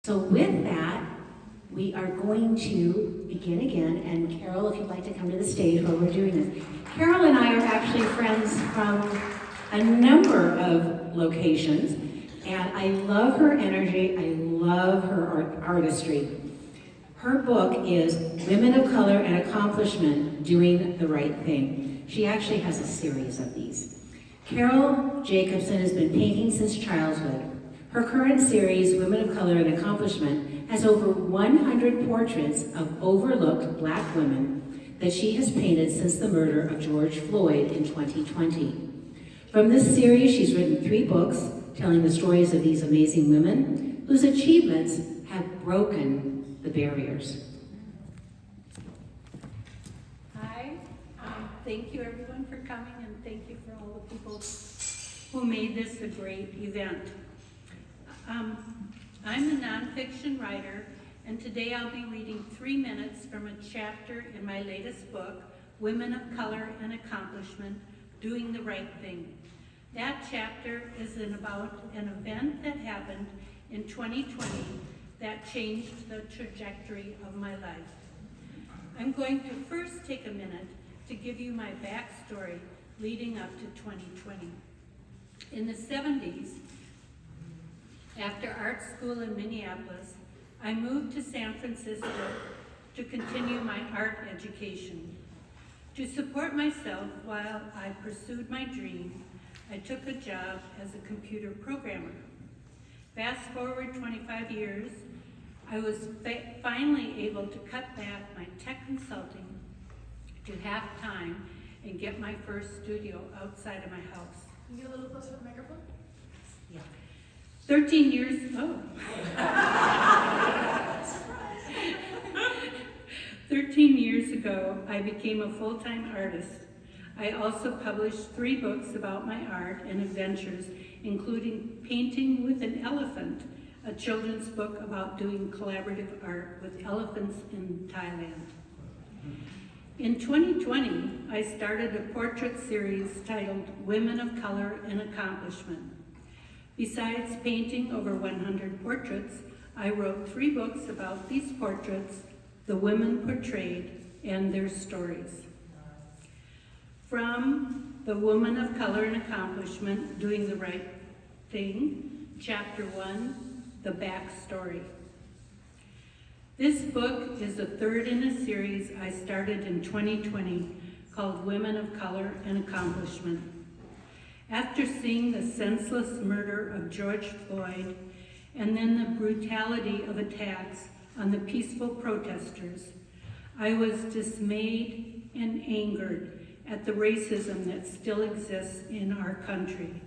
So with that, we are going to begin again, and Carol, if you'd like to come to the stage while we're doing this. Carol and I are actually friends from a number of locations, and I love her energy, I love her artistry. Her book is Women of Color and Accomplishment, Doing the Right Thing. She actually has a series of these. Carol Jacobsen has been painting since childhood. Her current series, Women of Color and Accomplishment, has over 100 portraits of overlooked Black women that she has painted since the murder of George Floyd in 2020. From this series, she's written 3 books telling the stories of these amazing women whose achievements have broken the barriers. Hi, thank you everyone for coming, and thank you for all the people who made this a great event. I'm a nonfiction writer, and today I'll be reading 3 minutes from a chapter in my latest book, Women of Color and Accomplishment, Doing the Right Thing. That chapter is about an event that happened in 2020 that changed the trajectory of my life. I'm going to first take a minute to give you my backstory leading up to 2020. In the 70s, after art school in Minneapolis, I moved to San Francisco to continue my art education. To support myself while I pursued my dream, I took a job as a computer programmer. Fast forward 25 years, I was finally able to cut back my tech consulting to half time and get my first studio outside of my house. Can you get a little closer to the microphone? Yeah. 13 years, oh. 13 years ago, I became a full-time artist. I also published 3 books about my art and adventures, including Painting with an Elephant, a children's book about doing collaborative art with elephants in Thailand. In 2020, I started a portrait series titled Women of Color and Accomplishment. Besides painting over 100 portraits, I wrote 3 books about these portraits, the women portrayed, and their stories. From The Woman of Color and Accomplishment, Doing the Right Thing, Chapter 1, The Backstory. This book is the 3rd in a series I started in 2020 called Women of Color and Accomplishment. After seeing the senseless murder of George Floyd and then the brutality of attacks on the peaceful protesters, I was dismayed and angered at the racism that still exists in our country.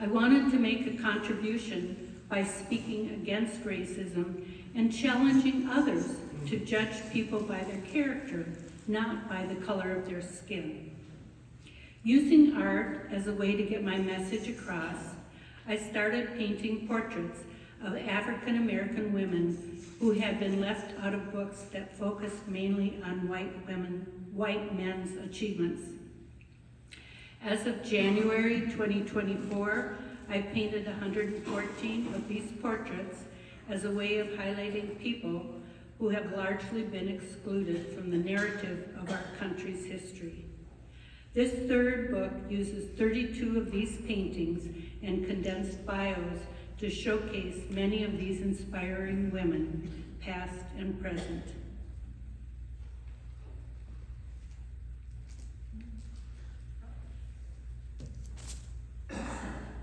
I wanted to make a contribution by speaking against racism and challenging others to judge people by their character, not by the color of their skin. Using art as a way to get my message across, I started painting portraits of African American women who had been left out of books that focused mainly on white men's achievements. As of January 2024, I painted 114 of these portraits as a way of highlighting people who have largely been excluded from the narrative of our country's history. This 3rd book uses 32 of these paintings and condensed bios to showcase many of these inspiring women, past and present.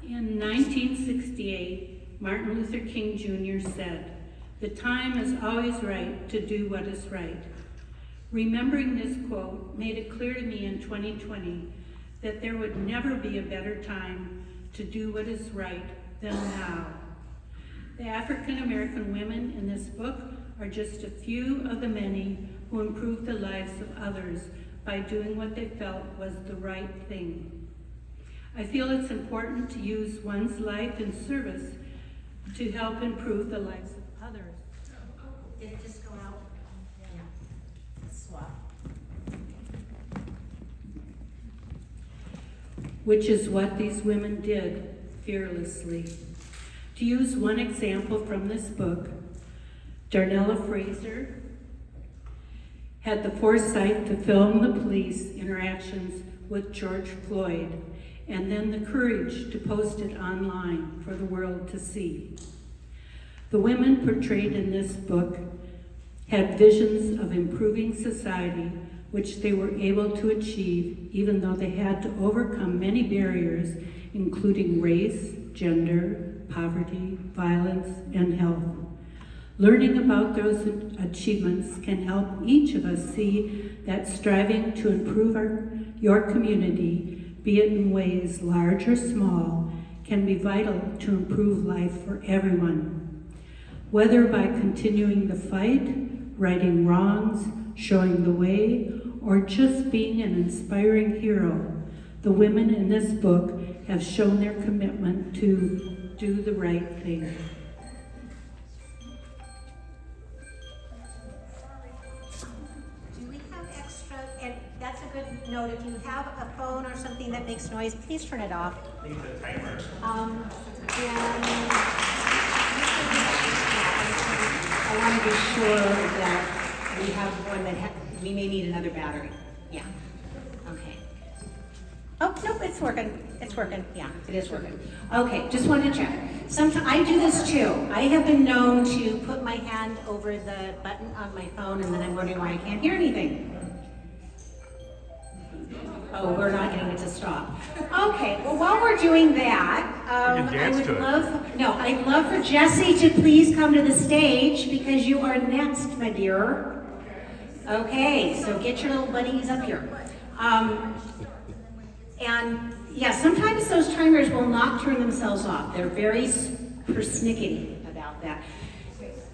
In 1968, Martin Luther King Jr. said, "The time is always right to do what is right." Remembering this quote made it clear to me in 2020 that there would never be a better time to do what is right than now. The African American women in this book are just a few of the many who improved the lives of others by doing what they felt was the right thing. I feel it's important to use one's life in service to help improve the lives of others. Did it just go out? Yeah. Swap. Which is what these women did fearlessly. To use one example from this book, Darnella Fraser had the foresight to film the police interactions with George Floyd, and then the courage to post it online for the world to see. The women portrayed in this book had visions of improving society, which they were able to achieve even though they had to overcome many barriers, including race, gender, poverty, violence, and health. Learning about those achievements can help each of us see that striving to improve your community, be it in ways large or small, can be vital to improve life for everyone. Whether by continuing the fight, righting wrongs, showing the way, or just being an inspiring hero, the women in this book have shown their commitment to do the right thing. Do we have extra, and that's a good note, if you have a phone or something that makes noise, please turn it off. Need the timer. I want to be sure that we have one that we may need another battery. Yeah. Okay. Oh, nope, it's working. It's working. Yeah, it is working. Okay, just wanted to check. Sometimes I do this too. I have been known to put my hand over the button on my phone and then I'm wondering why I can't hear anything. Oh, we're not getting it to stop. Okay, well, while we're doing that, I'd love for Jessie to please come to the stage because you are next, my dear. Okay, so get your little bunnies up here. And yeah, sometimes those timers will not turn themselves off. They're very persnickety about that.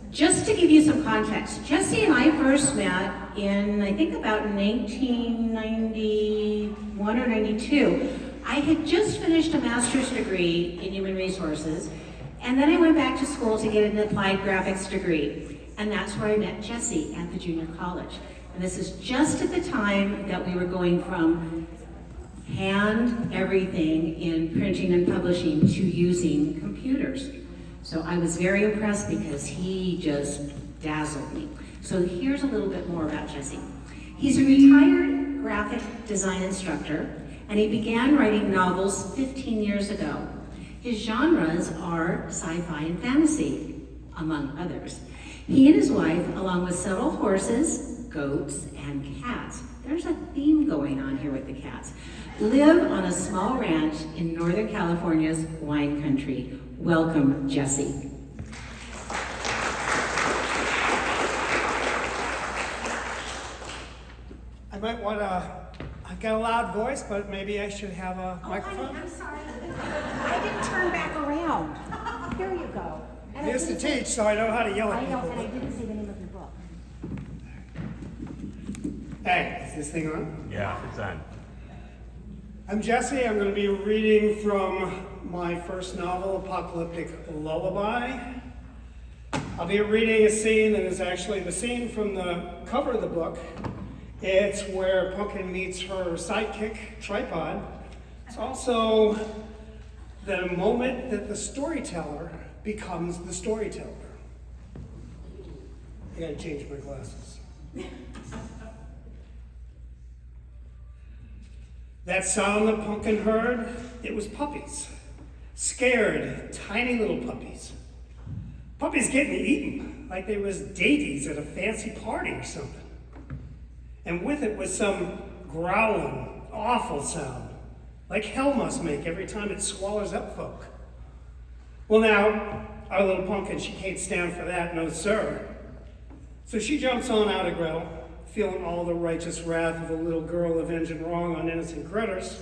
Just to give you some context, Jessie and I first met in, I think about 1991 or 92. I had just finished a master's degree in human resources, and then I went back to school to get an applied graphics degree. And that's where I met Jessie at the junior college. And this is just at the time that we were going from hand everything in printing and publishing to using computers. So I was very impressed because he just dazzled me. So here's a little bit more about Jessie. He's a retired graphic design instructor, and he began writing novels 15 years ago. His genres are sci-fi and fantasy, among others. He and his wife, along with several horses, goats, and cats, there's a theme going on here with the cats, live on a small ranch in Northern California's wine country. Welcome, Jessie. I might want to, I've got a loud voice, but maybe I should have a microphone. Honey, I'm sorry. I didn't turn back around. Here you go. I used to teach, so I know how to yell at I know, people. and I didn't say the name of your book. Hey, is this thing on? Yeah, it's on. I'm Jessie. I'm going to be reading from my first novel, Apocalyptic Lullaby. I'll be reading a scene that is actually the scene from the cover of the book. It's where Pumpkin meets her sidekick, Tripod. It's also the moment that the storyteller becomes the storyteller. I gotta change my glasses. That sound that Pumpkin heard, it was puppies. Scared, tiny little puppies. Puppies getting eaten like they was dainties at a fancy party or something. And with it was some growling, awful sound, like hell must make every time it swallows up folk. Well now, our little Pumpkin, she can't stand for that, no sir. So she jumps on out of Gretel, feeling all the righteous wrath of a little girl avenging wrong on innocent critters,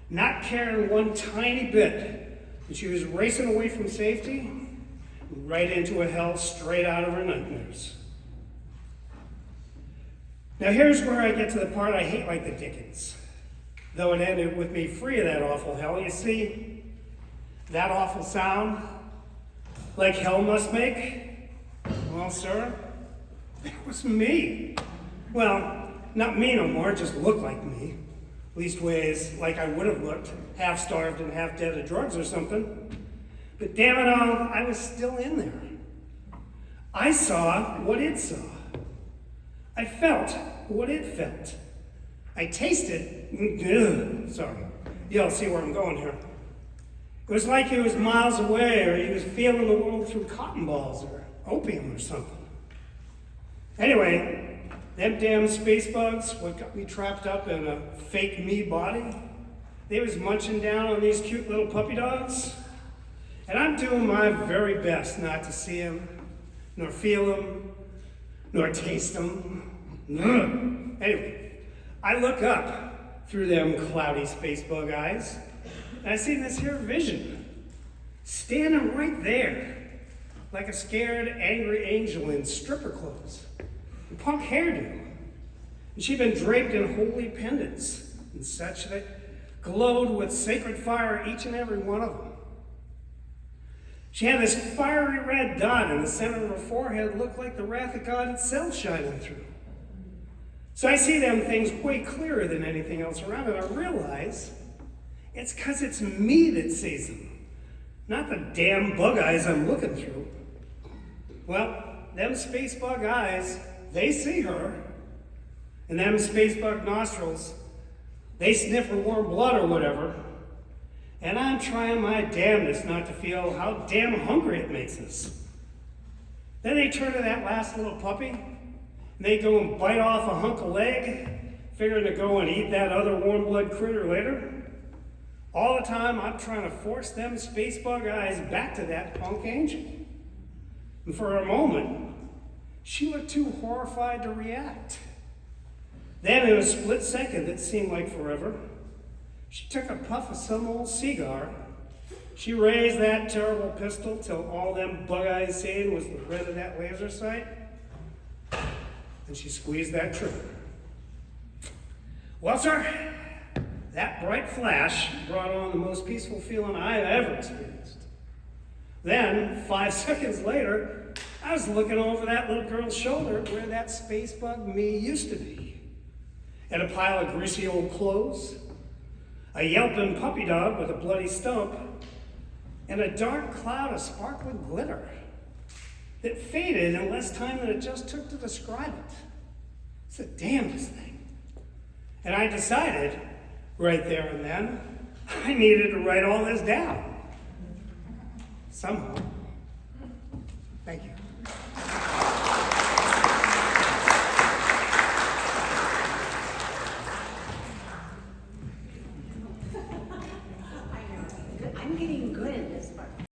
not caring one tiny bit that she was racing away from safety, right into a hell straight out of her nightmares. Now here's where I get to the part I hate like the dickens. Though it ended with me free of that awful hell, you see, that awful sound, like hell must make, well, sir, that was me. Well, not me no more, just looked like me. Leastways, like I would have looked, half starved and half dead of drugs or something. But damn it all, I was still in there. I saw what it saw. I felt what it felt. I tasted, sorry, you'll see where I'm going here. It was like he was miles away, or he was feeling the world through cotton balls or opium or something. Anyway, them damn space bugs, what got me trapped up in a fake me body, they was munching down on these cute little puppy dogs. And I'm doing my very best not to see them, nor feel them, nor taste them. Anyway, I look up through them cloudy space bug eyes, and I see this here vision, standing right there, like a scared, angry angel in stripper clothes, and punk hairdo. And she'd been draped in holy pendants and such that glowed with sacred fire, each and every one of them. She had this fiery red dot in the center of her forehead, looked like the wrath of God itself shining through. So I see them things way clearer than anything else around, and I realize it's because it's me that sees them, not the damn bug eyes I'm looking through. Well, them space bug eyes, they see her, and them space bug nostrils, they sniff her warm blood or whatever. And I'm trying my damnedest not to feel how damn hungry it makes us. Then they turn to that last little puppy, and they go and bite off a hunk of leg, figuring to go and eat that other warm blood critter later. All the time I'm trying to force them space bug eyes back to that punk angel. And for a moment, she looked too horrified to react. Then in a split second that seemed like forever, she took a puff of some old cigar. She raised that terrible pistol till all them bug eyes seen was the red of that laser sight. And she squeezed that trigger. Well, sir, that bright flash brought on the most peaceful feeling I've ever experienced. Then, 5 seconds later, I was looking over that little girl's shoulder where that space bug me used to be. And a pile of greasy old clothes, a yelping puppy dog with a bloody stump, and a dark cloud of sparkling glitter that faded in less time than it just took to describe it. It's the damnedest thing. And I decided, right there and then, I needed to write all this down. Somehow. Thank you. I'm getting good at this part.